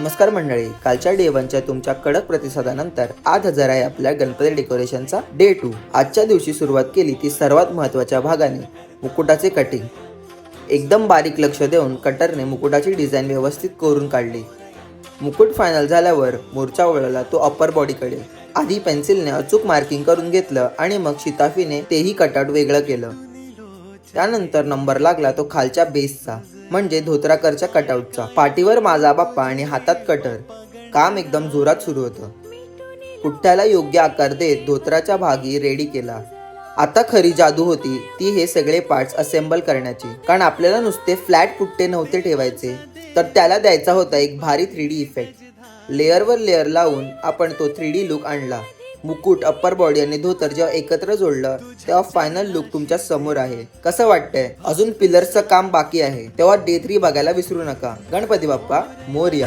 नमस्कार मंडळी, कालच्या डे 1च्या तुमच्या कडक प्रतिसादानंतर आज हजर आहे आपल्या गणपती डेकोरेशनचा डे 2। आजच्या दिवशी सुरुवात केली ती सर्वात महत्त्वाच्या भागाने, मुकुटाचे कटिंग। एकदम बारीक लक्ष देऊन कटरने मुकुटाची डिझाईन व्यवस्थित करून काढली। मुकुट फायनल झाल्यावर मोर्चा वळला तो अप्पर बॉडीकडे। आधी पेन्सिलने अचूक मार्किंग करून घेतलं आणि मग शिताफीने तेही कटआउट वेगळं केलं। त्यानंतर नंबर लागला तो खालच्या बेसचा, म्हणजे धोत्राकरच्या कटआउटचा। पाठीवर माझा बाप्पा आणि हातात कटर। काम एकदम जोरात सुरू होतं। पुठ्ठ्याला योग्य आकार देत धोत्राच्या भागी रेडी केला। आता खरी जादू होती ती हे सगळे पार्ट्स असेंबल करण्याची, कारण आपल्याला नुसते फ्लॅट पुठ्ठे नव्हते ठेवायचे, तर त्याला द्यायचा होता एक भारी 3D इफेक्ट। लेअरवर लेअर लावून आपण तो 3D लुक आणला। मुकुट, अप्पर बॉडी आणि धोतर जेव्हा एकत्र जोडलं तेव्हा फायनल लुक तुमच्या समोर आहे। कसं वाटतंय? अजून पिलर्सचं काम बाकी आहे, तेव्हा डे 3 बघायला विसरू नका। गणपती बाप्पा मोरया।